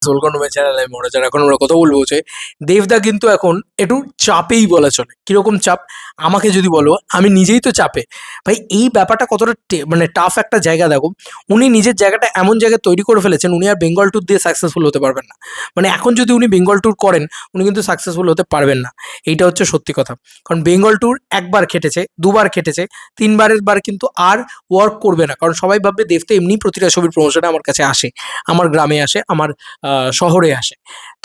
Welcome to my channel. আমি মনোজ। এখন আমরা কথা বলবো যে দেবদা কিন্তু এখন একটু চাপেই বলা চলে। কিরকম চাপ আমাকে যদি বলো, আমি নিজেই তো চাপে। ভাই এই ব্যাপারটা কতটা মানে টাফ একটা জায়গা দেখো। উনি নিজের জায়গাটা এমন জায়গায় তৈরি করে ফেলেছেন, উনি আর বেঙ্গল ট্যুর দিয়ে সাকসেসফুল হতে পারবেন না। মানে এখন যদি উনি বেঙ্গল ট্যুর করেন, উনি কিন্তু সাকসেসফুল হতে পারবেন না। এইটা হচ্ছে সত্যি কথা। কারণ বেঙ্গল ট্যুর একবার খেটেছে, দুবার খেটেছে, তিনবারের বার কিন্তু আর ওয়ার্ক করবে না। কারণ সবাই ভাববে দেবতা এমনি প্রতিটা ছবির প্রমোশনে আমার কাছে আসে, আমার গ্রামে আসে, আমার শহরে আসে।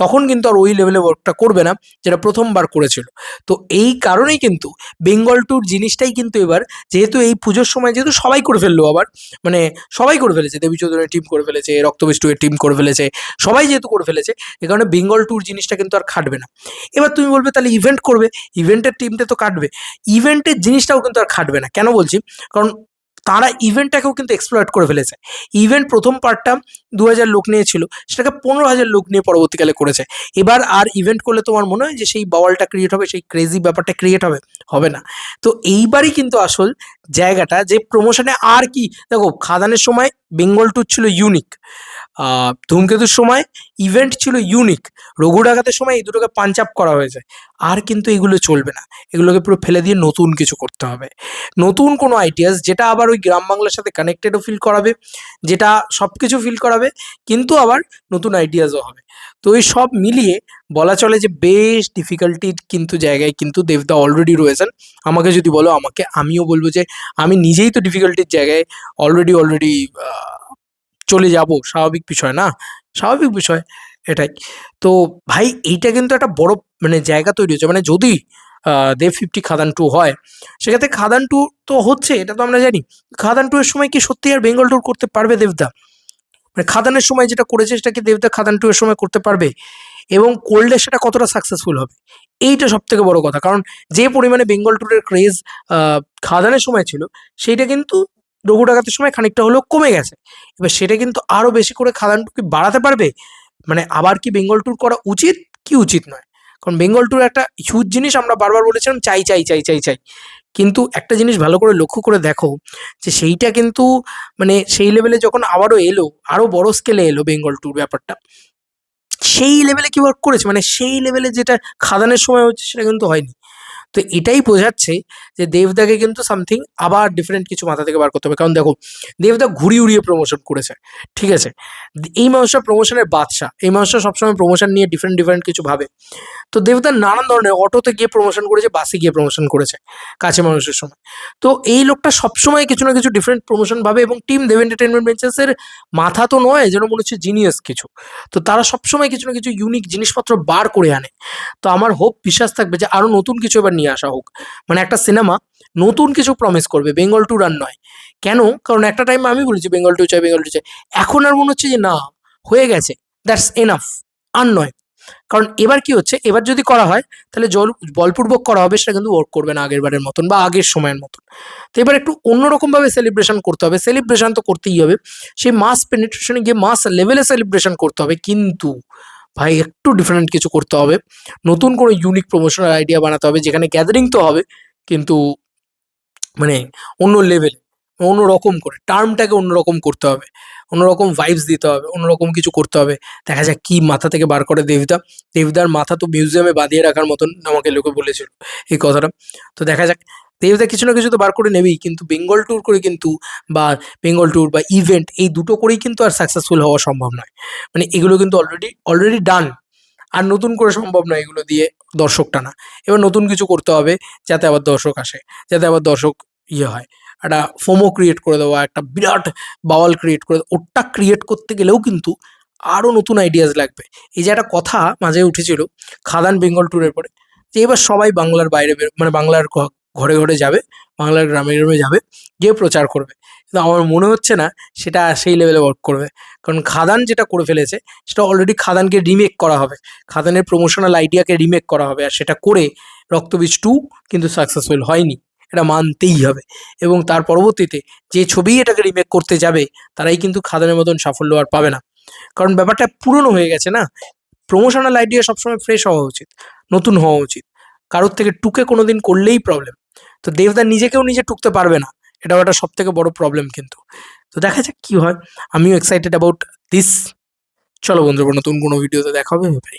তখন কিন্তু আর ওই লেভেলে ওয়ার্কটা করবে না যেটা প্রথমবার করেছিল। তো এই কারণেই কিন্তু বেঙ্গল ট্যুর জিনিসটাই কিন্তু এবার, যেহেতু এই পুজোর সময় যেহেতু সবাই করে ফেললো আবার, মানে সবাই করে ফেলেছে, দেবী চৌধুরীর টিম করে ফেলেছে, রক্তবীজ 2 এর টিম করে ফেলেছে, সবাই যেহেতু করে ফেলেছে, এ কারণে বেঙ্গল ট্যুর জিনিসটা কিন্তু আর খাটবে না। এবার তুমি বলবে তাহলে ইভেন্ট করবে, ইভেন্টের টিমটা তো কাটবে, ইভেন্টের জিনিসটাও কিন্তু আর খাটবে না। কেন বলছি? কারণ তারা ইভেন্টটাকেও কিন্তু এক্সপ্লয়েট করে ফেলেছে। ইভেন্ট প্রথম পার্টটা 2,000 লোক নিয়েছিল, সেটাকে 15,000 লোক নিয়ে পরবর্তীকালে করেছে। এবার আর ইভেন্ট করলে তোমার মনে হয় যে সেই বাওয়ালটা ক্রিয়েট হবে, সেই ক্রেজি ব্যাপারটা ক্রিয়েট হবে? হবে না। তো এইবারই কিন্তু আসল জায়গাটা, যে প্রমোশনে আর কি দেখো, খাদানের সময় বেঙ্গল ট্যুর ছিল ইউনিক, ধূমকেতুর সময় ইভেন্ট ছিল ইউনিক, রঘু ডাকাতের সময় এই দুটোকে পাঞ্চ আপ করা হয়েছে। আর কিন্তু এগুলো চলবে না, এগুলোকে পুরো ফেলে দিয়ে নতুন কিছু করতে হবে। নতুন কোনো আইডিয়াস, যেটা আবার ওই গ্রাম বাংলার সাথে কানেক্টেডও ফিল করাবে, যেটা সব কিছু ফিল করাবে, কিন্তু আবার নতুন আইডিয়াসও হবে। তো এই সব মিলিয়ে বলা চলে যে বেশ ডিফিকাল্টির কিন্তু জায়গায় কিন্তু দেবদা অলরেডি রয়েছেন। আমাকে যদি বলো, আমিও বলবো যে আমি নিজেই তো ডিফিকাল্টির জায়গায় অলরেডি চলে যাব। স্বাভাবিক বিষয় না? স্বাভাবিক বিষয় এটাই। তো ভাই এইটা কিন্তু একটা বড় মানে জায়গা তৈরি হচ্ছে। মানে যদি দেব 50 খাদান 2 হয়, সেক্ষেত্রে খাদান 2 তো হচ্ছে, এটা তো আমরা জানি। খাদান 2 এর সময় কি সত্যি আর বেঙ্গল ট্যুর করতে পারবে দেবদা? মানে খাদানের সময় যেটা করেছে সেটা কি দেবদা খাদান 2 এর সময় করতে পারবে? এবং করলে সেটা কতটা সাকসেসফুল হবে? এইটা সবথেকে বড় কথা। কারণ যে পরিমাণে বেঙ্গল ট্যুরের ক্রেজ আ খাদানের সময় ছিল, সেইটা কিন্তু রঘু ডাকাতের সময় খানিকটা হলেও কমে গেছে। এবার সেটা কিন্তু আরো বেশি করে খাদান 2 কি বাড়াতে পারবে? মানে আবার কি বেঙ্গল ট্যুর করা উচিত? কি উচিত নয়? কারণ বেঙ্গল ট্যুর একটা হিউজ জিনিস, আমরা বারবার বলেছিলাম চাই, চাই, চাই, চাই, চাই। কিন্তু একটা জিনিস ভালো করে লক্ষ্য করে দেখো, যে সেইটা কিন্তু মানে সেই লেভেলে যখন আবারও এলো, আরো বড় স্কেলে এলো বেঙ্গল ট্যুর ব্যাপারটা, সেই লেভেলে কি ওয়ার্ক করেছে? মানে সেই লেভেলে যেটা খাদানের সময় হচ্ছে সেটা কিন্তু হয়নি। তো এটাই বোঝাচ্ছে যে দেবদাকে কিন্তু সামথিং আবার ডিফারেন্ট কিছু মাথা থেকে বার করতে হবে। কারণ দেখো, দেবদা ঘুরিয়ে উড়িয়ে প্রমোশন করেছে, ঠিক আছে? এই মানুষটা প্রমোশনের বাদশা, এই মানুষটা সবসময় প্রমোশন নিয়ে ডিফারেন্ট কিছু ভাবে। তো দেবদার নানান ধরনের, অটোতে গিয়ে প্রমোশন করেছে, বাসে গিয়ে প্রমোশন করেছে কাছে মানুষের সময়। তো এই লোকটা সবসময় কিছু না কিছু ডিফারেন্ট প্রমোশন ভাবে, এবং টিম দেব এন্টারটেনমেন্ট ভেঞ্চার্সের মাথা তো নয় যেন মনে হচ্ছে জিনিয়াস কিছু। তো তারা সবসময় কিছু না কিছু ইউনিক জিনিসপত্র বার করে আনে। তো আমার হোপ বিশ্বাস থাকবে যে আরো নতুন কিছু এবার নিয়ে আসা হোক। মানে একটা সিনেমা নতুন কিছু প্রমিস করবে, বেঙ্গল ট্যুর আর নয়। কেন? কারণ একটা টাইমে আমি বলেছি বেঙ্গল ট্যুর চাই, বেঙ্গল ট্যুর চাই। এখন আর মনে হচ্ছে যে না, হয়ে গেছে, দ্যাটস এনাফ, আর নয়। কারণ এবার কি হচ্ছে, এবার যদি করা হয় তাহলে বলপূর্বক করা হবে, সেটা কিন্তু ওয়ার্ক করবে না আগের বারের মতন বা আগের সময়ের মতন। তো এবার একটু অন্যরকম ভাবে সেলিব্রেশন করতে হবে, সেলিব্রেশন তো করতেই হবে। সেই মাস পেনিট্রেশনে গিয়ে মাস লেভেলে সেলিব্রেশন করতে হবে, কিন্তু ভাই একটু ডিফারেন্ট কিছু করতে হবে। নতুন কোনো ইউনিক প্রমোশনাল আইডিয়া বানাতে হবে, যেখানে গ্যাদারিং তো হবে, কিন্তু মানে অন্য লেভেলে, অন্যরকম করে টার্মটাকে অন্যরকম করতে হবে, অন্যরকম ভাইবস দিতে হবে, অন্যরকম কিছু করতে হবে। দেখা যাক কি মাথা থেকে বার করে দেবদা। দেবদার মাথা তো মিউজিয়ামে বাঁধিয়ে রাখার মতন, আমাকে লোকে বলেছিল এই কথাটা। তো দেখা যাক, দেবদা কিছু না কিছু তো বার করে নেবেই, কিন্তু বেঙ্গল ট্যুর করে কিন্তু, বা বেঙ্গল ট্যুর বা ইভেন্ট, এই দুটো করেই কিন্তু আর সাকসেসফুল হওয়া সম্ভব নয়। মানে এগুলো কিন্তু অলরেডি ডান। আর নতুন করে সম্ভব নয় এগুলো দিয়ে দর্শক টানা। এবার নতুন কিছু করতে হবে, যাতে আবার দর্শক আসে, যাতে আবার দর্শক হয়। একটা ফোমো ক্রিয়েট করে দেওয়া, একটা বিরাট বাওয়াল ক্রিয়েট করে দেওয়া। ওটা ক্রিয়েট করতে গেলেও কিন্তু আরো নতুন আইডিয়াস লাগবে। এই যে একটা কথা মাঝে উঠেছিল খাদান বেঙ্গল ট্যুরের পরে, যে এবার সবাই বাংলার বাইরে মানে বাংলার ঘরে যাবে, বাংলার গ্রামে যাবে, গিয়ে প্রচার করবে। কিন্তু আমার মনে হচ্ছে না সেটা সেই লেভেলে ওয়ার্ক করবে। কারণ খাদান যেটা করে ফেলেছে, সেটা অলরেডি খাদানকে রিমেক করা হবে। খাদানের প্রমোশনাল আইডিয়াকে রিমেক করা হবে। আর সেটা করে রক্তবীজ 2 কিন্তু সাকসেসফুল হয়নি। এটা মানতেই হবে। এবং তার পরবর্তীতে যে ছবিই এটাকে রিমেক করতে যাবে, তারাই কিন্তু খাদানের মতন সাফল্য আর পাবে না। কারণ ব্যাপারটা পুরনো হয়ে গেছে না? প্রমোশনাল আইডিয়া সবসময় ফ্রেশ হওয়া উচিত, নতুন হওয়া উচিত। কারোর থেকে টুকে কোনোদিন করলেই প্রবলেম। তো দেবদা নিজেকেও নিজে টুকতে পারবে না। এটাও একটা সবথেকে বড় প্রবলেম কিন্তু। তো দেখা যাক কি হয়। আমিও এক্সাইটেড অ্যাবাউট দিস চলো বন্ধুরা, নতুন কোনো ভিডিওতে দেখা হবে, ভাই।